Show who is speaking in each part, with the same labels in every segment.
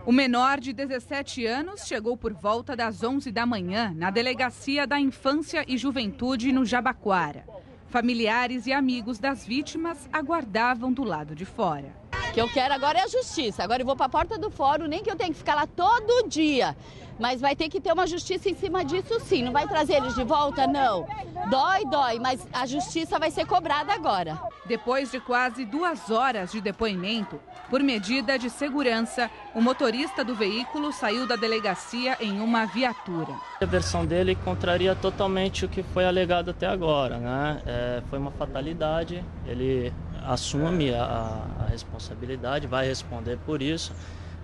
Speaker 1: O menor de 17 anos chegou por volta das 11 da manhã na Delegacia da Infância e Juventude no Jabaquara. Familiares e amigos das vítimas aguardavam do lado de fora.
Speaker 2: O que eu quero agora é a justiça. Agora eu vou para a porta do fórum, nem que eu tenha que ficar lá todo dia. Mas vai ter que ter uma justiça em cima disso sim. Não vai trazer eles de volta, não. Dói, mas a justiça vai ser cobrada agora.
Speaker 1: Depois de quase 2 horas de depoimento, por medida de segurança, o motorista do veículo saiu da delegacia em uma viatura.
Speaker 3: A versão dele contraria totalmente o que foi alegado até agora, né? Foi uma fatalidade, ele assume a responsabilidade, vai responder por isso,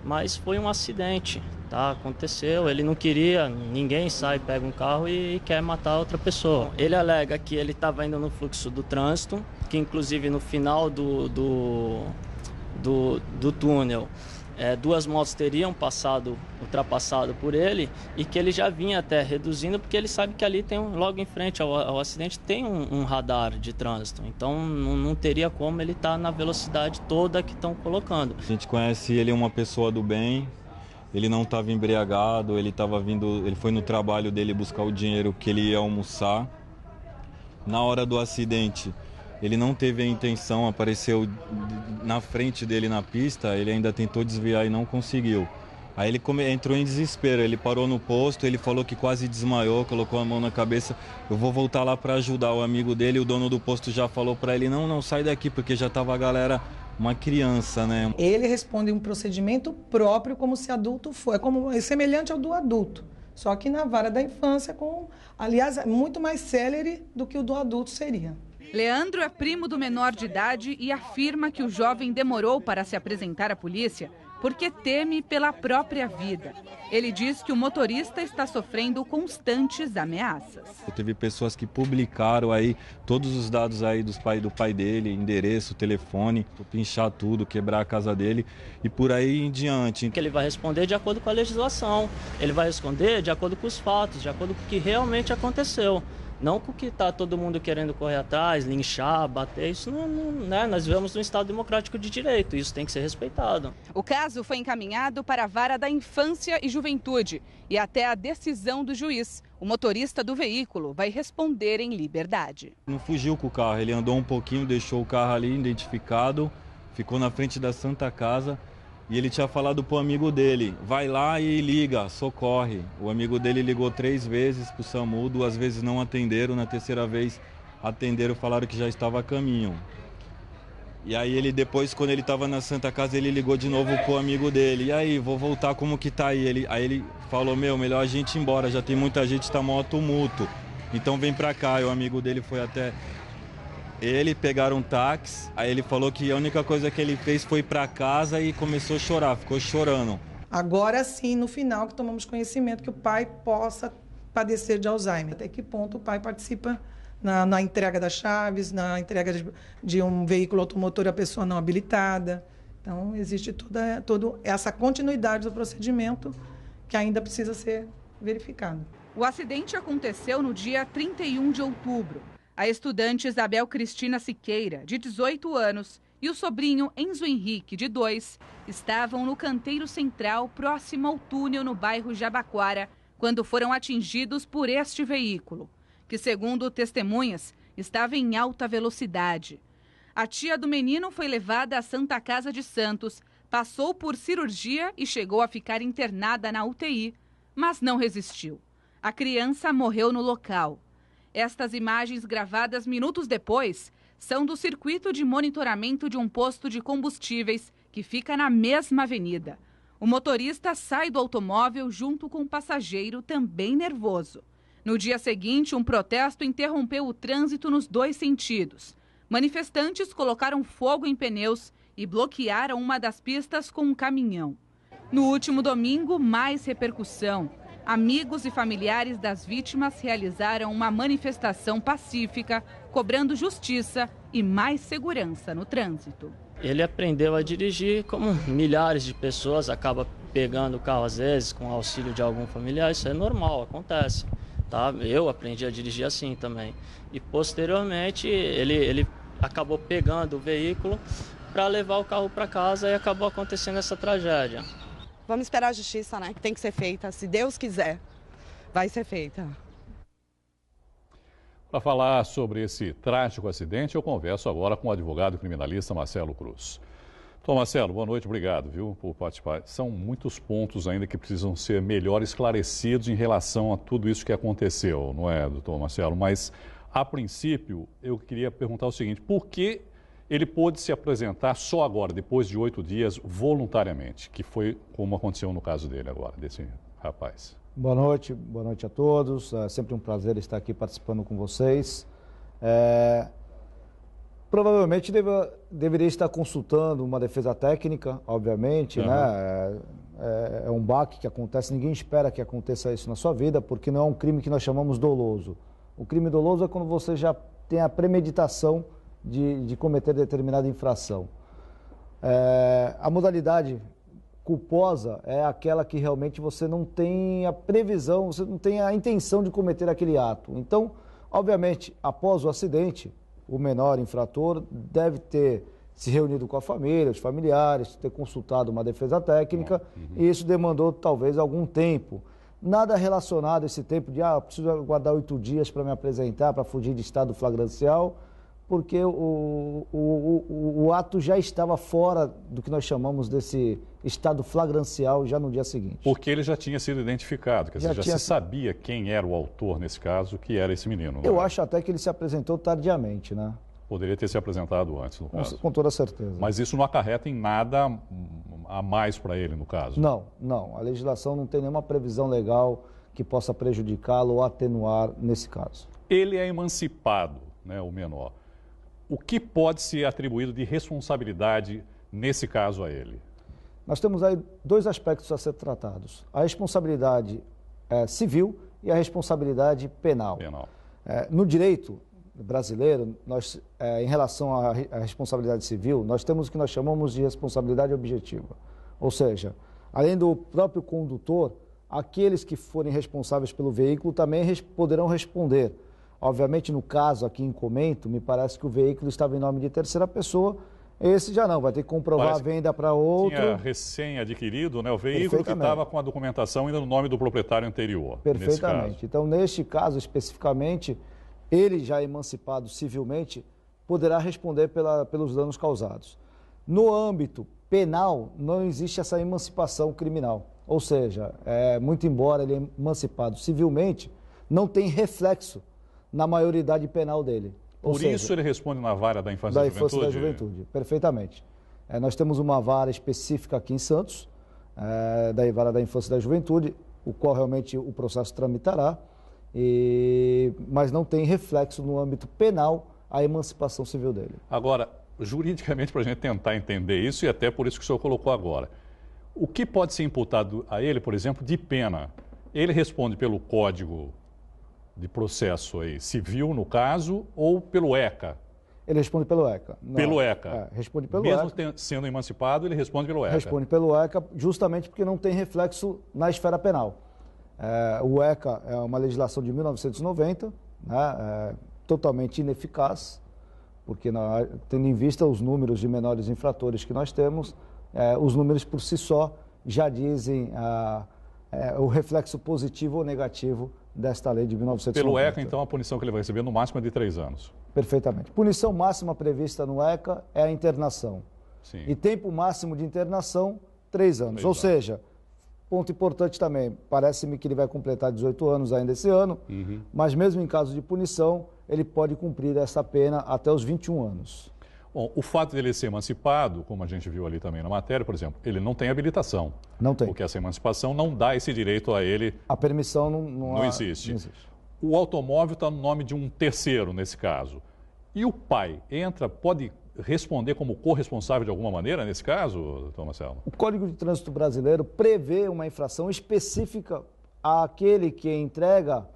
Speaker 3: mas foi um acidente, tá? Aconteceu, ele não queria, ninguém sai, pega um carro e quer matar outra pessoa. Ele alega que ele estava indo no fluxo do trânsito, que inclusive no final do túnel, 2 motos teriam ultrapassado por ele e que ele já vinha até reduzindo porque ele sabe que ali tem logo em frente ao acidente tem um radar de trânsito, então não teria como ele estar na velocidade toda que estão colocando.
Speaker 4: A gente conhece ele, uma pessoa do bem, ele não estava embriagado, ele foi no trabalho dele buscar o dinheiro que ele ia almoçar. Na hora do acidente, ele não teve a intenção, apareceu na frente dele na pista, ele ainda tentou desviar e não conseguiu. Aí ele entrou em desespero, ele parou no posto, ele falou que quase desmaiou, colocou a mão na cabeça, eu vou voltar lá para ajudar o amigo dele, o dono do posto já falou para ele, não, sai daqui, porque já estava a galera, uma criança, né?
Speaker 5: Ele responde um procedimento próprio como se adulto for, é semelhante ao do adulto, só que na vara da infância, aliás, muito mais célere do que o do adulto seria.
Speaker 1: Leandro é primo do menor de idade e afirma que o jovem demorou para se apresentar à polícia porque teme pela própria vida. Ele diz que o motorista está sofrendo constantes ameaças.
Speaker 4: Teve pessoas que publicaram aí todos os dados aí do pai dele, endereço, telefone, pinchar tudo, quebrar a casa dele e por aí em diante.
Speaker 3: Ele vai responder de acordo com a legislação, ele vai responder de acordo com os fatos, de acordo com o que realmente aconteceu. Não com o que está todo mundo querendo correr atrás, linchar, bater, isso não, né? Nós vivemos num Estado democrático de direito, isso tem que ser respeitado.
Speaker 1: O caso foi encaminhado para a Vara da Infância e Juventude e até a decisão do juiz. O motorista do veículo vai responder em liberdade.
Speaker 4: Não fugiu com o carro, ele andou um pouquinho, deixou o carro ali identificado, ficou na frente da Santa Casa. E ele tinha falado pro amigo dele, vai lá e liga, socorre. O amigo dele ligou 3 vezes pro SAMU, 2 vezes não atenderam, na terceira vez atenderam, falaram que já estava a caminho. E aí ele depois, quando ele estava na Santa Casa, ele ligou de novo pro amigo dele, e aí, vou voltar, como que tá aí? Aí ele falou, melhor a gente ir embora, já tem muita gente, tá maior tumulto. Então vem pra cá, e o amigo dele foi até... Ele pegaram um táxi, aí ele falou que a única coisa que ele fez foi ir para casa e começou a chorar, ficou chorando.
Speaker 5: Agora sim, no final, que tomamos conhecimento que o pai possa padecer de Alzheimer. Até que ponto o pai participa na entrega das chaves, na entrega de um veículo automotor à pessoa não habilitada. Então, existe toda essa continuidade do procedimento que ainda precisa ser verificado.
Speaker 1: O acidente aconteceu no dia 31 de outubro. A estudante Isabel Cristina Siqueira, de 18 anos, e o sobrinho Enzo Henrique, de 2, estavam no canteiro central, próximo ao túnel no bairro Jabaquara, quando foram atingidos por este veículo, que, segundo testemunhas, estava em alta velocidade. A tia do menino foi levada à Santa Casa de Santos, passou por cirurgia e chegou a ficar internada na UTI, mas não resistiu. A criança morreu no local. Estas imagens, gravadas minutos depois, são do circuito de monitoramento de um posto de combustíveis que fica na mesma avenida. O motorista sai do automóvel junto com o passageiro, também nervoso. No dia seguinte, um protesto interrompeu o trânsito nos 2 sentidos. Manifestantes colocaram fogo em pneus e bloquearam uma das pistas com um caminhão. No último domingo, mais repercussão. Amigos e familiares das vítimas realizaram uma manifestação pacífica, cobrando justiça e mais segurança no trânsito.
Speaker 3: Ele aprendeu a dirigir como milhares de pessoas, acaba pegando o carro às vezes com auxílio de algum familiar, isso é normal, acontece. Tá? Eu aprendi a dirigir assim também. E posteriormente ele acabou pegando o veículo para levar o carro para casa e acabou acontecendo essa tragédia.
Speaker 6: Vamos esperar a justiça, né? Que tem que ser feita. Se Deus quiser, vai ser feita.
Speaker 7: Para falar sobre esse trágico acidente, eu converso agora com o advogado criminalista Marcelo Cruz. Então, Marcelo, boa noite, obrigado, viu, por participar. São muitos pontos ainda que precisam ser melhor esclarecidos em relação a tudo isso que aconteceu, não é, doutor Marcelo? Mas, a princípio, eu queria perguntar o seguinte: por que ele pôde se apresentar só agora, depois de 8 dias, voluntariamente, que foi como aconteceu no caso dele agora, desse rapaz?
Speaker 8: Boa noite a todos. É sempre um prazer estar aqui participando com vocês. Provavelmente deveria estar consultando uma defesa técnica, obviamente, né? É um baque que acontece, ninguém espera que aconteça isso na sua vida, porque não é um crime que nós chamamos doloso. O crime doloso é quando você já tem a premeditação de cometer determinada infração. A modalidade culposa é aquela que realmente você não tem a previsão, você não tem a intenção de cometer aquele ato. Então, obviamente, após o acidente, o menor infrator deve ter se reunido com a família, os familiares, ter consultado uma defesa técnica, e isso demandou talvez algum tempo. Nada relacionado a esse tempo de, preciso aguardar 8 dias para me apresentar, para fugir de estado flagrancial, porque o ato já estava fora do que nós chamamos desse estado flagrancial já no dia seguinte.
Speaker 7: Porque ele já tinha sido identificado, quer dizer, já se sabia quem era o autor nesse caso, que era esse menino.
Speaker 8: Eu acho até que ele se apresentou tardiamente, né?
Speaker 7: Poderia ter se apresentado antes, no caso.
Speaker 8: Com toda certeza.
Speaker 7: Mas isso não acarreta em nada a mais para ele, no caso?
Speaker 8: Não. A legislação não tem nenhuma previsão legal que possa prejudicá-lo ou atenuar nesse caso.
Speaker 7: Ele é emancipado, né, o menor. O que pode ser atribuído de responsabilidade nesse caso a ele?
Speaker 8: Nós temos aí 2 aspectos a ser tratados: a responsabilidade civil e a responsabilidade penal. No direito brasileiro, nós, em relação à responsabilidade civil, nós temos o que nós chamamos de responsabilidade objetiva. Ou seja, além do próprio condutor, aqueles que forem responsáveis pelo veículo também poderão responder. Obviamente, no caso aqui em comento, me parece que o veículo estava em nome de terceira pessoa. Esse já não, vai ter que comprovar a venda para outro.
Speaker 7: Tinha recém-adquirido, né, o veículo que estava com a documentação ainda no nome do proprietário anterior.
Speaker 8: Perfeitamente. Então, neste caso especificamente, ele já emancipado civilmente poderá responder pelos danos causados. No âmbito penal, não existe essa emancipação criminal. Ou seja, muito embora ele é emancipado civilmente, não tem reflexo na maioridade penal dele.
Speaker 7: Por isso ele responde na vara da infância e juventude?
Speaker 8: Da juventude, perfeitamente. Nós temos uma vara específica aqui em Santos, da vara da infância e da juventude, o qual realmente o processo tramitará, mas não tem reflexo no âmbito penal a emancipação civil dele.
Speaker 7: Agora, juridicamente, para a gente tentar entender isso, e até por isso que o senhor colocou agora, o que pode ser imputado a ele, por exemplo, de pena? Ele responde pelo Código de Processo aí, civil, no caso, ou pelo ECA?
Speaker 8: Ele responde pelo ECA.
Speaker 7: Pelo ECA?
Speaker 8: Responde pelo
Speaker 7: ECA.
Speaker 8: Mesmo
Speaker 7: sendo emancipado, ele responde pelo ECA?
Speaker 8: Responde pelo ECA, justamente porque não tem reflexo na esfera penal. O ECA é uma legislação de 1990, né, totalmente ineficaz, porque tendo em vista os números de menores infratores que nós temos, os números por si só já dizem o reflexo positivo ou negativo desta lei de 1990.
Speaker 7: Pelo ECA, então, a punição que ele vai receber no máximo é de 3 anos?
Speaker 8: Perfeitamente. Punição máxima prevista no ECA é a internação.
Speaker 7: Sim.
Speaker 8: E tempo máximo de internação, 3 anos. Ou seja, ponto importante também, parece-me que ele vai completar 18 anos ainda esse ano, mas mesmo em caso de punição, ele pode cumprir essa pena até os 21 anos.
Speaker 7: Bom, o fato de ele ser emancipado, como a gente viu ali também na matéria, por exemplo, ele não tem habilitação.
Speaker 8: Não tem.
Speaker 7: Porque essa emancipação não dá esse direito a ele.
Speaker 8: A permissão não
Speaker 7: existe. O automóvel está no nome de um terceiro, nesse caso. E o pai pode responder como corresponsável de alguma maneira nesse caso, doutor Marcelo?
Speaker 8: O Código de Trânsito Brasileiro prevê uma infração específica àquele que entrega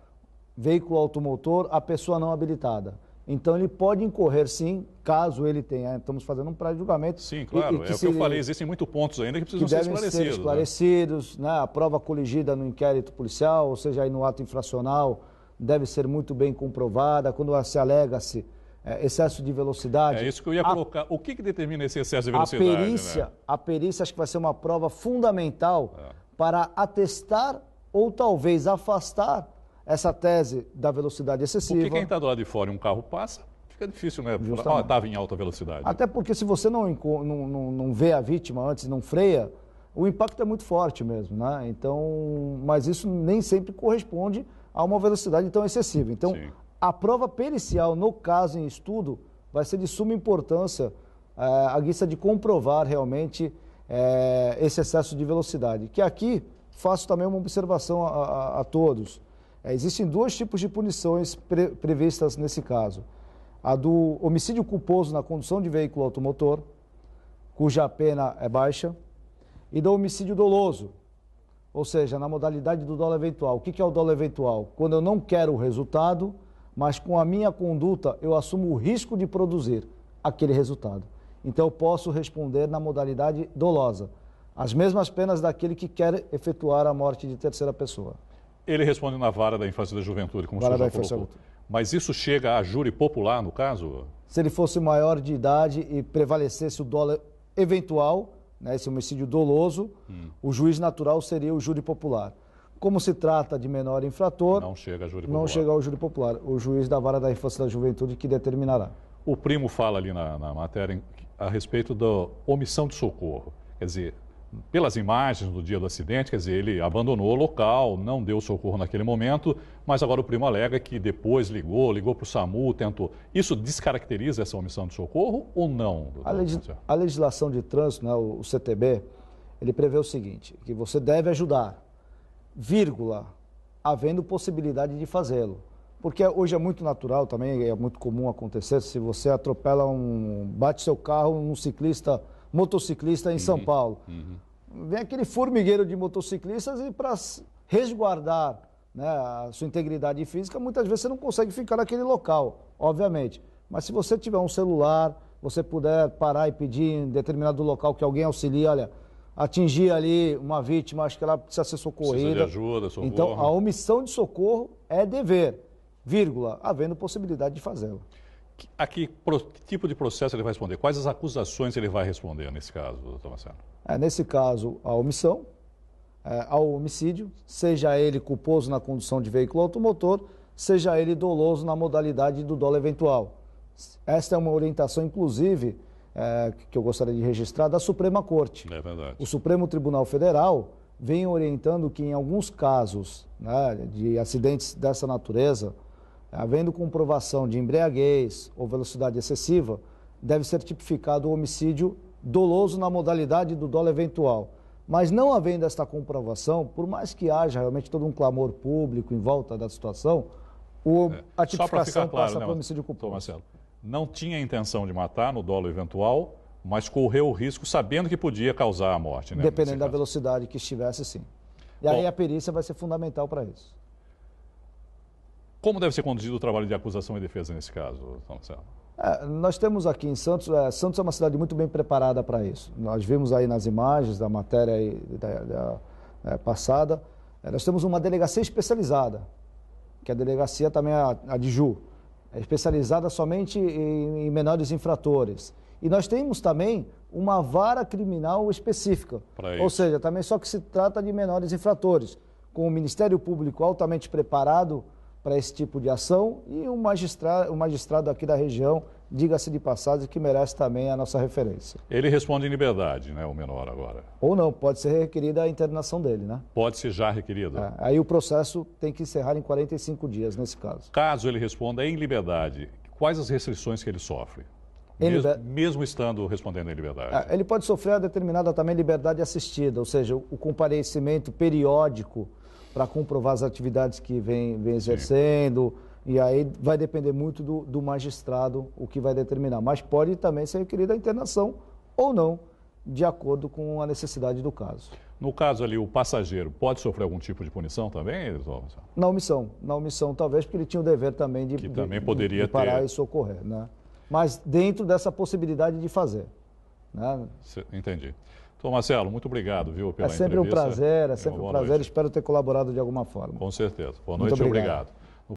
Speaker 8: veículo automotor à pessoa não habilitada. Então, ele pode incorrer, sim, caso ele tenha. Estamos fazendo um pré-julgamento.
Speaker 7: Sim, claro. É o que eu falei, existem muitos pontos ainda que precisam ser
Speaker 8: esclarecidos. Né? A prova coligida no inquérito policial, ou seja, aí no ato infracional, deve ser muito bem comprovada. Quando se alega-se excesso de velocidade.
Speaker 7: É isso que eu ia colocar. O que determina esse excesso de velocidade?
Speaker 8: A perícia acho que vai ser uma prova fundamental para atestar ou talvez afastar essa tese da velocidade excessiva.
Speaker 7: Porque quem está do lado de fora e um carro passa, fica difícil, né? Estava em alta velocidade.
Speaker 8: Até porque se você não vê a vítima antes, não freia, o impacto é muito forte mesmo, né? Então, mas isso nem sempre corresponde a uma velocidade tão excessiva. Então, sim, a prova pericial, no caso em estudo, vai ser de suma importância a guisa de comprovar realmente esse excesso de velocidade. Que aqui faço também uma observação a todos. Existem dois tipos de punições previstas nesse caso. A do homicídio culposo na condução de veículo automotor, cuja pena é baixa, e do homicídio doloso, ou seja, na modalidade do dolo eventual. O que é o dolo eventual? Quando eu não quero o resultado, mas com a minha conduta eu assumo o risco de produzir aquele resultado. Então eu posso responder na modalidade dolosa. As mesmas penas daquele que quer efetuar a morte de terceira pessoa.
Speaker 7: Ele responde na vara da infância e da juventude, como o senhor já colocou. Mas isso chega a júri popular, no caso? Se
Speaker 8: ele fosse maior de idade e prevalecesse o dolo eventual, né, esse homicídio doloso, o juiz natural seria o júri popular. Como se trata de menor infrator,
Speaker 7: não chega a júri popular.
Speaker 8: Não chega ao júri popular. O juiz da vara da infância e da juventude que determinará.
Speaker 7: O primo fala ali na matéria a respeito da omissão de socorro. Quer dizer, pelas imagens do dia do acidente, quer dizer, ele abandonou o local, não deu socorro naquele momento, mas agora o primo alega que depois ligou para o SAMU, tentou. Isso descaracteriza essa omissão de socorro ou não?
Speaker 8: A legislação de trânsito, né, o CTB, ele prevê o seguinte, que você deve ajudar, vírgula, havendo possibilidade de fazê-lo. Porque hoje é muito natural também, é muito comum acontecer, se você atropela bate seu carro num motociclista em São Paulo. Vem aquele formigueiro de motociclistas e para resguardar, né, a sua integridade física, muitas vezes você não consegue ficar naquele local, obviamente. Mas se você tiver um celular, você puder parar e pedir em determinado local que alguém auxilie, olha, atingir ali uma vítima, acho que ela precisa ser socorrida.
Speaker 7: Precisa de ajuda, socorro.
Speaker 8: Então, a omissão de socorro é dever, vírgula, havendo possibilidade de fazê-lo.
Speaker 7: Que tipo de processo ele vai responder? Quais as acusações ele vai responder nesse caso, doutor Marcelo?
Speaker 8: Nesse caso, a omissão, ao homicídio, seja ele culposo na condução de veículo automotor, seja ele doloso na modalidade do dolo eventual. Esta é uma orientação, inclusive, que eu gostaria de registrar, da Suprema Corte.
Speaker 7: É verdade.
Speaker 8: O Supremo Tribunal Federal vem orientando que em alguns casos, né, de acidentes dessa natureza, havendo comprovação de embriaguez ou velocidade excessiva, deve ser tipificado o homicídio doloso na modalidade do dolo eventual. Mas não havendo esta comprovação, por mais que haja realmente todo um clamor público em volta da situação, a tipificação passa para o homicídio culposo.
Speaker 7: Marcelo, não tinha intenção de matar no dolo eventual, mas correu o risco sabendo que podia causar a morte, né?
Speaker 8: Dependendo da velocidade que estivesse, sim. E aí a perícia vai ser fundamental para isso.
Speaker 7: Como deve ser conduzido o trabalho de acusação e defesa nesse caso, doutor Marcelo?
Speaker 8: Nós temos aqui em Santos, Santos é uma cidade muito bem preparada para isso. Nós vimos aí nas imagens da matéria aí, passada, nós temos uma delegacia especializada, que a delegacia também a de Ju, é especializada somente em menores infratores. E nós temos também uma vara criminal específica, ou seja, também só que se trata de menores infratores, com o Ministério Público altamente preparado para esse tipo de ação e um magistrado aqui da região, diga-se de passagem, que merece também a nossa referência.
Speaker 7: Ele responde em liberdade, né, o menor agora?
Speaker 8: Ou não, pode ser requerida a internação dele, né?
Speaker 7: Pode ser já requerido?
Speaker 8: Aí o processo tem que encerrar em 45 dias, nesse caso.
Speaker 7: Caso ele responda em liberdade, quais as restrições que ele sofre? Mesmo estando respondendo em liberdade?
Speaker 8: Ele pode sofrer a determinada também liberdade assistida, ou seja, o comparecimento periódico para comprovar as atividades que vem exercendo, e aí vai depender muito do magistrado o que vai determinar. Mas pode também ser requerida a internação ou não, de acordo com a necessidade do caso.
Speaker 7: No caso ali, o passageiro pode sofrer algum tipo de punição também, doutor?
Speaker 8: Na omissão talvez, porque ele tinha o dever também de parar e socorrer, né? Mas dentro dessa possibilidade de fazer, né?
Speaker 7: Entendi. Então, Marcelo, muito obrigado, viu, pela entrevista.
Speaker 8: É sempre um prazer, espero ter colaborado de alguma forma.
Speaker 7: Com certeza. Boa noite e obrigado.